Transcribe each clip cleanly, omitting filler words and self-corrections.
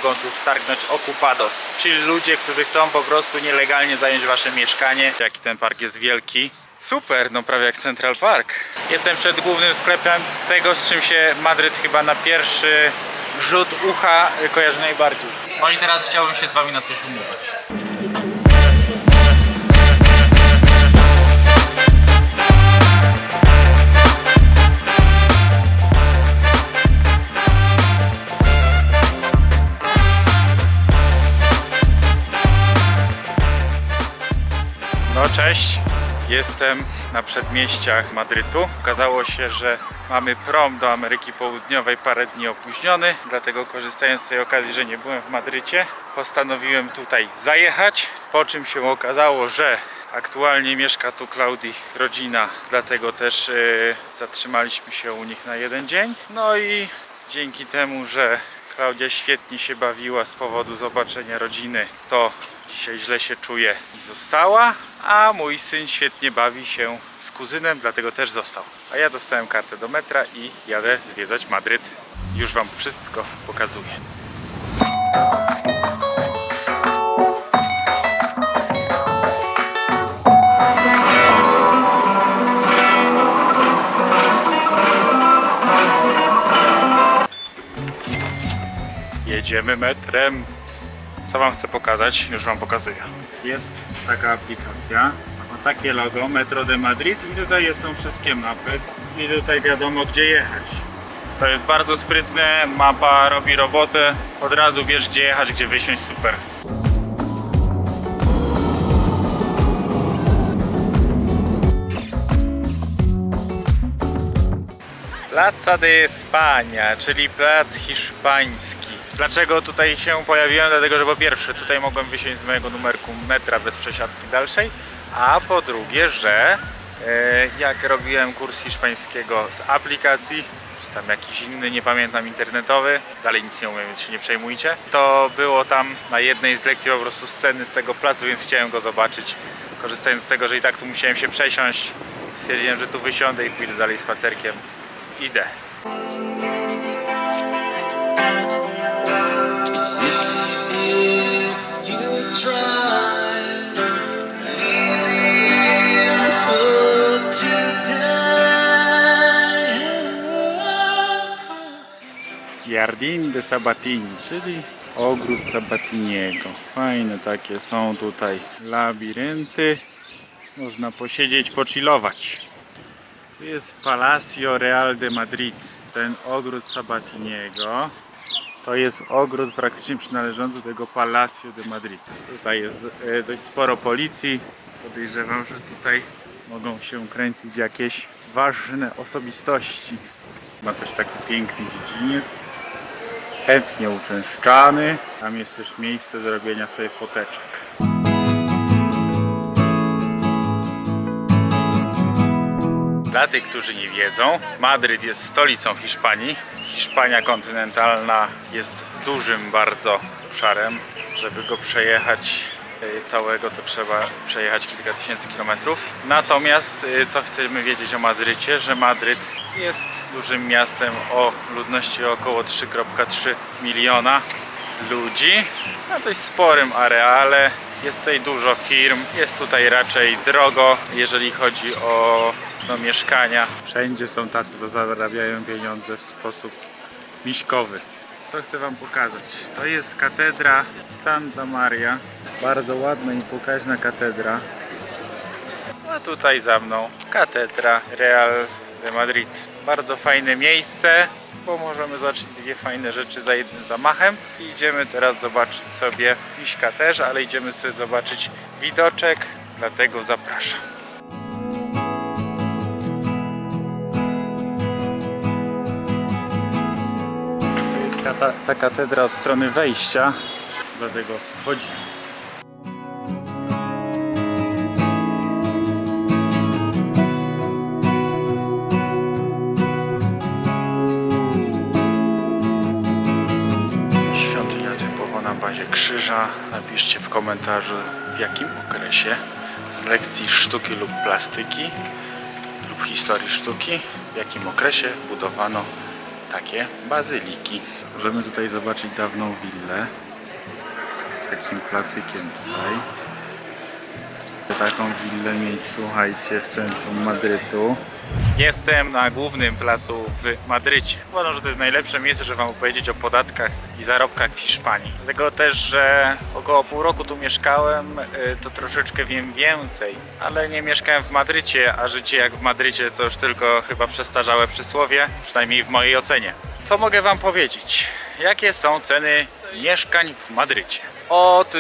mogą tu wtargnąć ocupados, czyli ludzie, którzy chcą po prostu nielegalnie zająć wasze mieszkanie. Jaki ten park jest wielki. Super, no prawie jak Central Park. Jestem przed głównym sklepem tego, z czym się Madryt chyba na pierwszy rzut ucha kojarzy najbardziej. No i teraz chciałbym się z wami na coś umówić. No cześć, jestem na przedmieściach Madrytu. Okazało się, że mamy prom do Ameryki Południowej parę dni opóźniony, dlatego korzystając z tej okazji, że nie byłem w Madrycie, postanowiłem tutaj zajechać, po czym się okazało, że aktualnie mieszka tu Klaudii rodzina, dlatego też zatrzymaliśmy się u nich na jeden dzień. No i dzięki temu, że Klaudia świetnie się bawiła z powodu zobaczenia rodziny, to dzisiaj źle się czuje i została, a mój syn świetnie bawi się z kuzynem, dlatego też został. A ja dostałem kartę do metra i jadę zwiedzać Madryt. Już wam wszystko pokazuję. Jedziemy metrem. Co wam chcę pokazać? Już wam pokazuję. Jest taka aplikacja, ma takie logo Metro de Madrid i tutaj są wszystkie mapy i tutaj wiadomo gdzie jechać. To jest bardzo sprytne, mapa robi robotę, od razu wiesz gdzie jechać, gdzie wysiąść, super. Plaza de España, czyli plac hiszpański. Dlaczego tutaj się pojawiłem? Dlatego, że po pierwsze tutaj mogłem wysiąść z mojego numerku metra bez przesiadki dalszej, a po drugie, że jak robiłem kurs hiszpańskiego z aplikacji, czy tam jakiś inny, nie pamiętam, internetowy, dalej nic nie umiem, więc się nie przejmujcie, to było tam na jednej z lekcji po prostu sceny z tego placu, więc chciałem go zobaczyć. Korzystając z tego, że i tak tu musiałem się przesiąść, stwierdziłem, że tu wysiądę i pójdę dalej spacerkiem. Idę. Jardín de Sabatini, czyli ogród Sabatiniego. Fajne takie są tutaj labirynty. Można posiedzieć, pochillować. Tu jest Palacio Real de Madrid. Ten ogród Sabatiniego to jest ogród praktycznie przynależący do tego Palacio de Madrid. Tutaj jest dość sporo policji. Podejrzewam, że tutaj mogą się kręcić jakieś ważne osobistości. Ma też taki piękny dziedziniec, chętnie uczęszczany. Tam jest też miejsce do robienia sobie foteczek. Dla tych, którzy nie wiedzą, Madryt jest stolicą Hiszpanii. Hiszpania kontynentalna jest dużym bardzo obszarem. Żeby go przejechać całego, to trzeba przejechać kilka tysięcy kilometrów. Natomiast co chcemy wiedzieć o Madrycie, że Madryt jest dużym miastem o ludności około 3,3 miliona ludzi na dość sporym areale. Jest tutaj dużo firm, jest tutaj raczej drogo, jeżeli chodzi o mieszkania. Wszędzie są tacy, co zarabiają pieniądze w sposób miśkowy. Co chcę wam pokazać? To jest katedra Santa Maria. Bardzo ładna i pokaźna katedra. A tutaj za mną katedra Real de Madrid. Bardzo fajne miejsce, bo możemy zobaczyć dwie fajne rzeczy za jednym zamachem. I idziemy teraz zobaczyć sobie miśka też, ale idziemy sobie zobaczyć widoczek, dlatego zapraszam. To jest ta katedra od strony wejścia, dlatego wchodzimy. Krzyża. Napiszcie w komentarzu, w jakim okresie z lekcji sztuki lub plastyki lub historii sztuki, w jakim okresie budowano takie bazyliki. Możemy tutaj zobaczyć dawną willę z takim placykiem tutaj. Taką willę mieć, słuchajcie, w centrum Madrytu. Jestem na głównym placu w Madrycie. Uważam, że to jest najlepsze miejsce, żeby wam opowiedzieć o podatkach i zarobkach w Hiszpanii. Dlatego też, że około pół roku tu mieszkałem, to troszeczkę wiem więcej. Ale nie mieszkałem w Madrycie, a życie jak w Madrycie to już tylko chyba przestarzałe przysłowie, przynajmniej w mojej ocenie. Co mogę wam powiedzieć? Jakie są ceny mieszkań w Madrycie? Od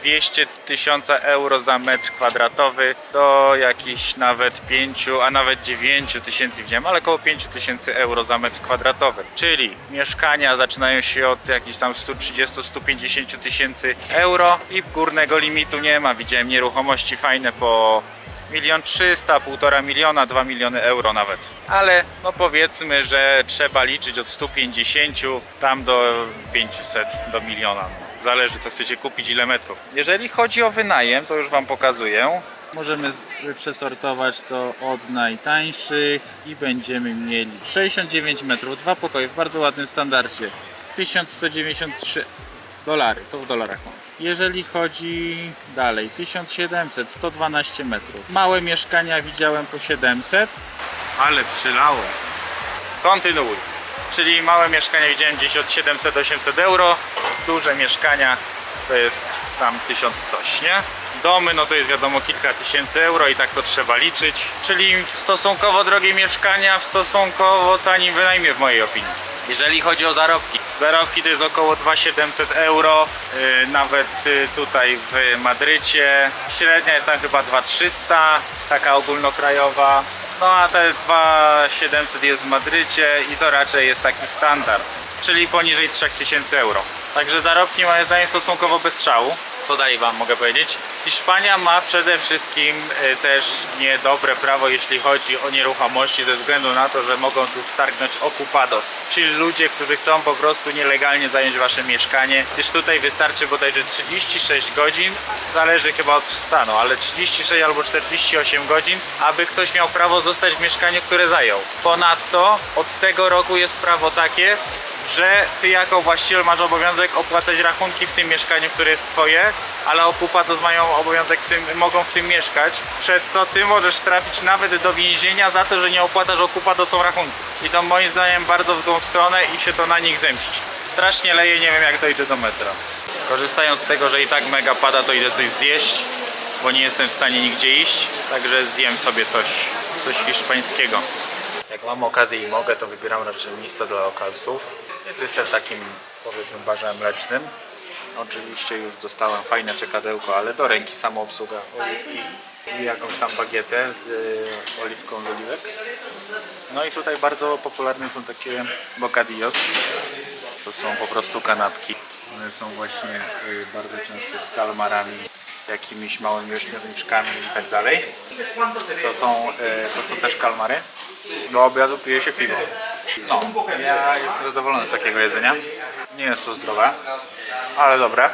200 000 euro za metr kwadratowy do jakichś nawet 5, a nawet 9 tysięcy widziałem, ale około 5 000 euro za metr kwadratowy. Czyli mieszkania zaczynają się od jakichś tam 130-150 tysięcy euro i górnego limitu nie ma. Widziałem nieruchomości fajne po 1 300 000, 1,5 miliona, 2 miliony euro nawet. Ale no powiedzmy, że trzeba liczyć od 150 tam do 500, do miliona. Zależy co chcecie kupić, ile metrów. Jeżeli chodzi o wynajem, to już wam pokazuję. Możemy przesortować to od najtańszych i będziemy mieli 69 metrów, 2 pokoje w bardzo ładnym standardzie. 1193 dolary, to w dolarach mam. Jeżeli chodzi dalej, 1700, 112 metrów. Małe mieszkania widziałem po 700, ale przylało. Kontynuuj. Czyli małe mieszkania widziałem gdzieś od 700-800 euro. Duże mieszkania to jest tam 1000 coś, nie? Domy no to jest wiadomo kilka tysięcy euro i tak to trzeba liczyć. Czyli stosunkowo drogie mieszkania w stosunkowo tanim wynajmie w mojej opinii. Jeżeli chodzi o zarobki. Zarobki to jest około 2700 euro, nawet tutaj w Madrycie. Średnia jest tam chyba 2300, taka ogólnokrajowa. No a te 2700 jest w Madrycie i to raczej jest taki standard, czyli poniżej 3000 euro. Także zarobki moim zdaniem stosunkowo bez strzału. Co dalej wam mogę powiedzieć? Hiszpania ma przede wszystkim też niedobre prawo, jeśli chodzi o nieruchomości, ze względu na to, że mogą tu wtargnąć ocupados, czyli ludzie, którzy chcą po prostu nielegalnie zająć wasze mieszkanie. Gdyż tutaj wystarczy bodajże 36 godzin, zależy chyba od stanu, ale 36 albo 48 godzin, aby ktoś miał prawo zostać w mieszkaniu, które zajął. Ponadto od tego roku jest prawo takie, że ty jako właściciel masz obowiązek opłacać rachunki w tym mieszkaniu, które jest twoje, ale okupados mają obowiązek mogą w tym mieszkać, przez co ty możesz trafić nawet do więzienia za to, że nie opłacasz okupadosom rachunków. I to moim zdaniem bardzo w złą stronę i się to na nich zemścić. Strasznie leje, nie wiem jak dojdę do metra. Korzystając z tego, że i tak mega pada, to idę coś zjeść, bo nie jestem w stanie nigdzie iść, także zjem sobie coś hiszpańskiego. Jak mam okazję i mogę, to wybieram raczej miejsca dla lokalsów. Więc jestem takim, powiedzmy, barze mlecznym. Oczywiście już dostałem fajne czekadełko, ale do ręki samoobsługa, oliwki i jakąś tam bagietę z oliwką z oliwek. No i tutaj bardzo popularne są takie bocadillos. To są po prostu kanapki. One są właśnie bardzo często z kalmarami, jakimiś małymi ośmiorniczkami i tak dalej. To są też kalmary. Do obiadu pije się piwo. No, ja jestem zadowolony z takiego jedzenia. Nie jest to zdrowe, ale dobre.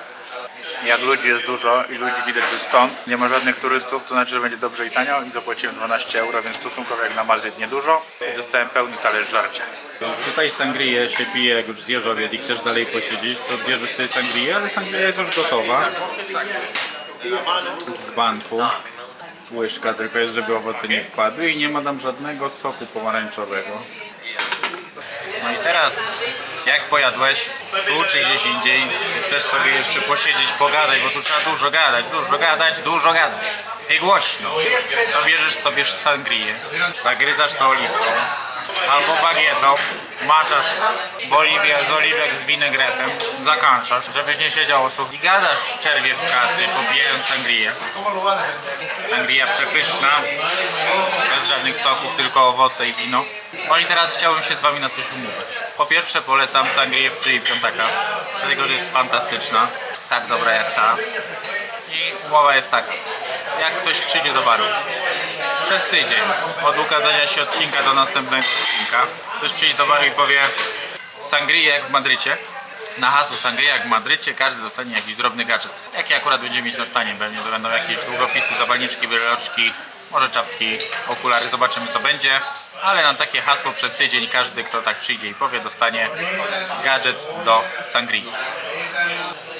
Jak ludzi jest dużo i ludzi widać, że stąd nie ma żadnych turystów, to znaczy, że będzie dobrze i tanio i zapłaciłem 12 euro, więc stosunkowo jak na Madryt niedużo i dostałem pełny talerz żarcia. Tutaj sangrię się pije, jak już zjesz obiad i chcesz dalej posiedzieć, to bierzesz sobie sangrię, ale sangria jest już gotowa. W dzbanku. Łyżka tylko jest, żeby owoce nie wpadły i nie ma tam żadnego soku pomarańczowego. No i teraz, jak pojadłeś, tu czy gdzieś indziej, chcesz sobie jeszcze posiedzieć, pogadać, bo tu trzeba dużo gadać i głośno, to bierzesz sobie sangrię, zagryzasz to oliwką albo bagietą, maczasz z oliwek z winegretem, zakąszasz, żebyś nie siedział such i gadasz w przerwie w pracy, popijając sangrię. Sangria przepyszna, bez żadnych soków, tylko owoce i wino. No i teraz chciałbym się z wami na coś umówić. Po pierwsze polecam sangrię w Przy Piątaka, dlatego że jest fantastyczna, tak dobra jak ta. I umowa jest taka, jak ktoś przyjdzie do baru przez tydzień od ukazania się odcinka do następnego odcinka, ktoś przyjdzie do baru i powie sangria jak w Madrycie, na hasło sangria jak w Madrycie każdy dostanie jakiś drobny gadżet. Jaki akurat będzie mieć na stanie, pewnie to będą jakieś długopisy, zapalniczki, wyroczki, może czapki, okulary, zobaczymy co będzie. Ale na takie hasło przez tydzień każdy, kto tak przyjdzie i powie, dostanie gadżet do sangrii.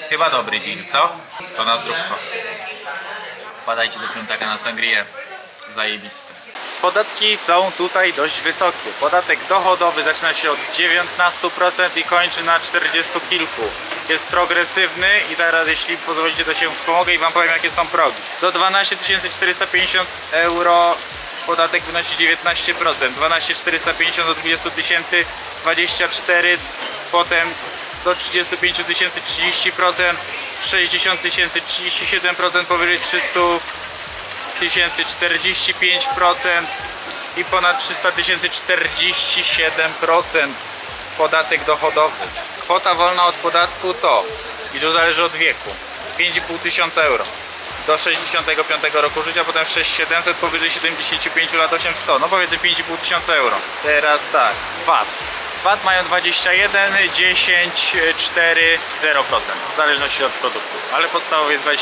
Chyba dobry deal, co? To na zdrówko. Wpadajcie do Piątaka na sangrię. Zajebiste. Podatki są tutaj dość wysokie. Podatek dochodowy zaczyna się od 19% i kończy na 40 kilku. Jest progresywny i teraz, jeśli pozwolicie, to się wspomogę i wam powiem, jakie są progi. Do 12 450 euro podatek wynosi 19%, 12 450 do 20 tysięcy 24%, potem do 35 tysięcy 30%, 60 tysięcy 37%, powyżej 300 tysięcy 45% i ponad 300 tysięcy 47% podatek dochodowy. Kwota wolna od podatku to, i to zależy od wieku, 5,5 tysiąca euro do 65 roku życia, potem 6700, powyżej 75 lat 800, no powiedzmy 5,5 tysiąca euro. Teraz tak, VAT. VAT mają 21, 10, 4, 0% w zależności od produktu, ale podstawowy jest 21%.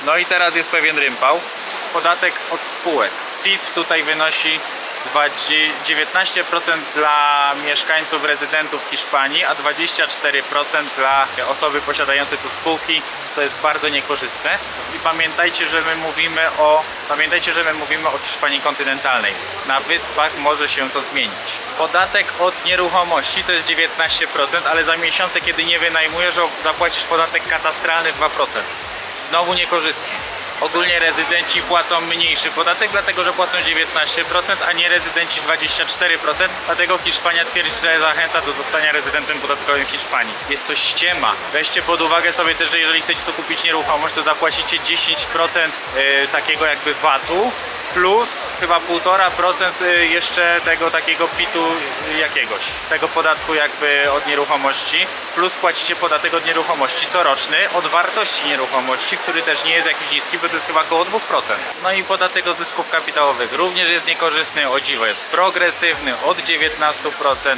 No i teraz jest pewien rympał. Podatek od spółek. CIT tutaj wynosi 19% dla mieszkańców, rezydentów Hiszpanii, a 24% dla osoby posiadające tu spółki, co jest bardzo niekorzystne. I pamiętajcie, że my mówimy o Hiszpanii kontynentalnej. Na wyspach może się to zmienić. Podatek od nieruchomości to jest 19%, ale za miesiące, kiedy nie wynajmujesz, zapłacisz podatek katastralny 2%. Znowu niekorzystny. Ogólnie rezydenci płacą mniejszy podatek, dlatego że płacą 19%, a nie rezydenci 24%. Dlatego Hiszpania twierdzi, że zachęca do zostania rezydentem podatkowym w Hiszpanii. Jest to ściema. Weźcie pod uwagę sobie też, że jeżeli chcecie tu kupić nieruchomość, to zapłacicie 10% takiego jakby VAT-u, plus chyba 1,5% jeszcze tego takiego PIT-u jakiegoś, tego podatku jakby od nieruchomości, plus płacicie podatek od nieruchomości coroczny od wartości nieruchomości, który też nie jest jakiś niski, bo to jest chyba około 2%. No i podatek od zysków kapitałowych również jest niekorzystny, o dziwo jest progresywny od 19%,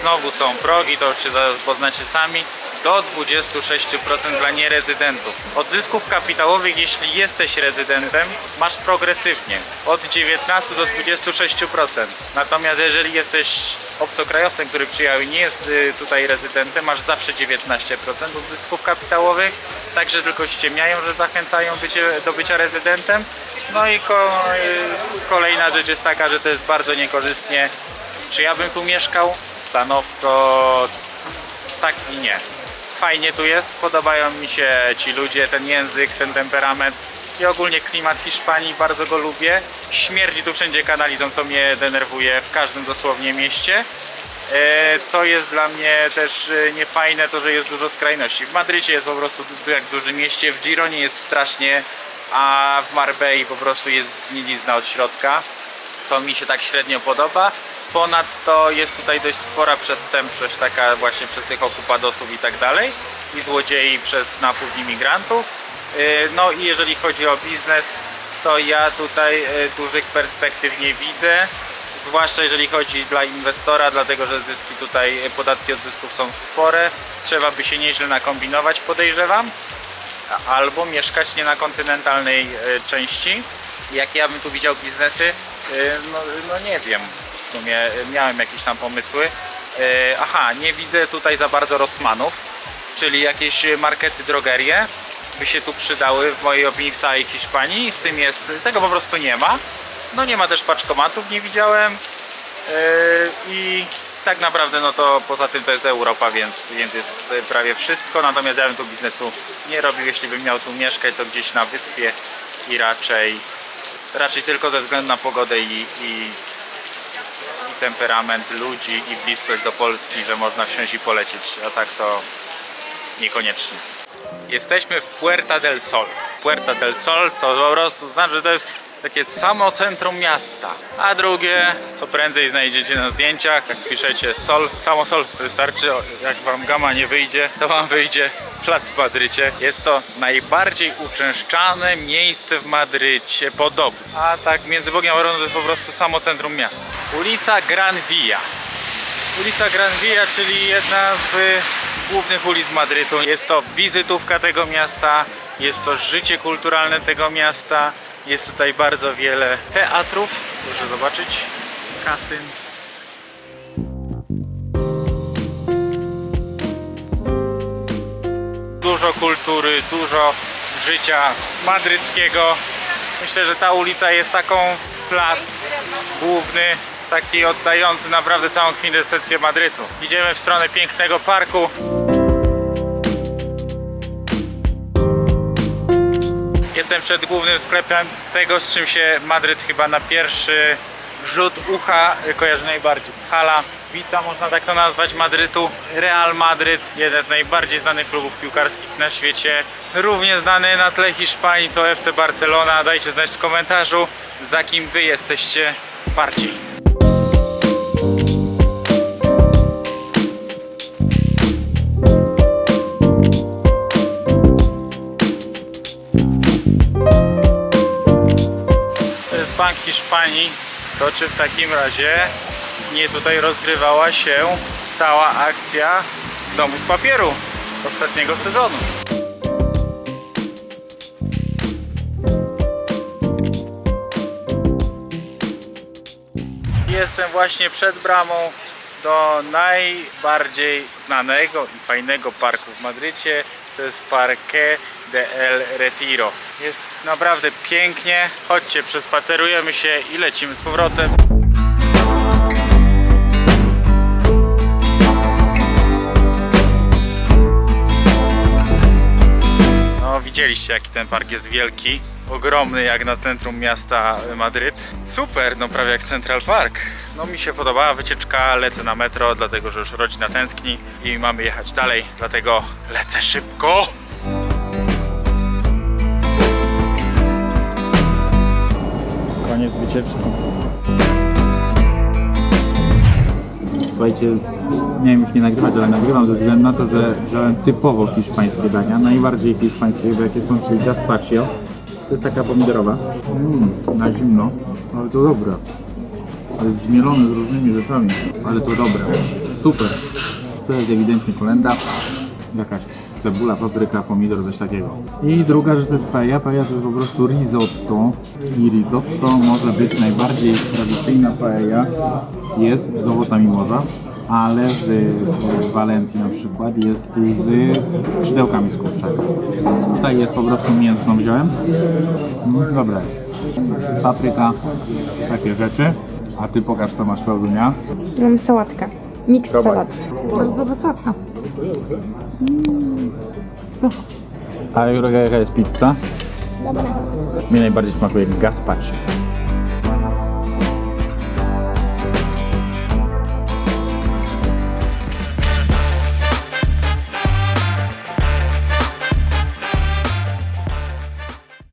znowu są progi, to już się poznacie sami, do 26% dla nierezydentów. Od zysków kapitałowych, jeśli jesteś rezydentem, masz progresywnie od 19 do 26%. Natomiast jeżeli jesteś obcokrajowcem, który przyjechał i nie jest tutaj rezydentem, masz zawsze 19% od zysków kapitałowych. Także tylko ściemniają, że zachęcają do bycia rezydentem. No i kolejna rzecz jest taka, że to jest bardzo niekorzystnie. Czy ja bym tu mieszkał? Stanowczo tak i nie. Fajnie tu jest, podobają mi się ci ludzie, ten język, ten temperament i ogólnie klimat Hiszpanii, bardzo go lubię. Śmierdzi tu wszędzie kanalizą, co mnie denerwuje w każdym dosłownie mieście. Co jest dla mnie też niefajne, to że jest dużo skrajności. W Madrycie jest po prostu jak w dużym mieście, w Gironie jest strasznie, a w Marbei po prostu jest zgnilizna od środka. To mi się tak średnio podoba. Ponadto jest tutaj dość spora przestępczość, taka właśnie przez tych okupadosów i tak dalej, i złodziei przez napływ imigrantów. No i jeżeli chodzi o biznes, to ja tutaj dużych perspektyw nie widzę, zwłaszcza jeżeli chodzi dla inwestora, dlatego że zyski tutaj, podatki od zysków są spore, trzeba by się nieźle nakombinować, podejrzewam, albo mieszkać nie na kontynentalnej części. Jak ja bym tu widział biznesy, no nie wiem. W sumie miałem jakieś tam pomysły. Aha, nie widzę tutaj za bardzo Rossmanów, czyli jakieś markety, drogerie by się tu przydały w mojej opinii w całej Hiszpanii. Z tym jest, tego po prostu nie ma. No nie ma też paczkomatów, nie widziałem. I tak naprawdę no to poza tym to jest Europa, więc jest prawie wszystko. Natomiast ja bym tu biznesu nie robił, jeśli bym miał tu mieszkać, to gdzieś na wyspie i raczej tylko ze względu na pogodę i temperament ludzi i bliskość do Polski, że można wsiąść i polecieć, a tak to niekoniecznie. Jesteśmy w Puerta del Sol. Puerta del Sol to po prostu znaczy, że to jest takie samo centrum miasta, a drugie, co prędzej znajdziecie na zdjęciach, jak piszecie Sol, samo Sol wystarczy, jak wam gama nie wyjdzie, to wam wyjdzie plac w Madrycie. Jest to najbardziej uczęszczane miejsce w Madrycie podobno, a tak między Bogiem a Baroną to jest po prostu samo centrum miasta. Ulica Gran Via. Ulica Gran Via, czyli jedna z głównych ulic Madrytu. Jest to wizytówka tego miasta, jest to życie kulturalne tego miasta. Jest tutaj bardzo wiele teatrów, proszę zobaczyć. kasyn. Dużo kultury, dużo życia madryckiego. Myślę, że ta ulica jest taką plac główny, taki oddający naprawdę całą kwintesencję Madrytu. Idziemy w stronę pięknego parku. Jestem przed głównym sklepem, tego z czym się Madryt chyba na pierwszy rzut ucha kojarzy najbardziej. Hala Vita, można tak to nazwać, Madrytu. Real Madryt, jeden z najbardziej znanych klubów piłkarskich na świecie. Równie znany na tle Hiszpanii co FC Barcelona. Dajcie znać w komentarzu, za kim wy jesteście bardziej. To jest Bank Hiszpanii. To czy w takim razie nie tutaj rozgrywała się cała akcja Domu z Papieru ostatniego sezonu. Jestem właśnie przed bramą do najbardziej znanego i fajnego parku w Madrycie. To jest Parque de El Retiro. Jest naprawdę pięknie. Chodźcie, przespacerujemy się i lecimy z powrotem. No, widzieliście, jaki ten park jest wielki. Ogromny, jak na centrum miasta Madryt. Super, no prawie jak Central Park. No mi się podobała wycieczka, lecę na metro, dlatego że już rodzina tęskni i mamy jechać dalej, dlatego lecę szybko. Koniec wycieczki. Słuchajcie, miałem już nie nagrywać, ale nagrywam ze względu na to, że wziąłem typowo hiszpańskie dania, najbardziej hiszpańskie, bo jakie są, czyli gazpacho. To jest taka pomidorowa, na zimno, ale to dobre. Ale zmielone z różnymi rzeczami, ale to dobre, super. To jest ewidentnie kolenda, jakaś cebula, papryka, pomidor, coś takiego. I druga rzecz to jest paella. Paella to jest po prostu risotto. I risotto może być najbardziej tradycyjna paella. Jest z owocami morza, ale w Walencji na przykład jest z skrzydełkami z kurczaka. Tutaj jest po prostu mięsną wziąłem. Dobra. Papryka, takie rzeczy. A ty pokaż, co masz, Paulunia. Mam sałatkę. Miks sałat. Bardzo dobra sałatka. A jaka jest pizza? Dobra. Mi najbardziej smakuje gazpacho.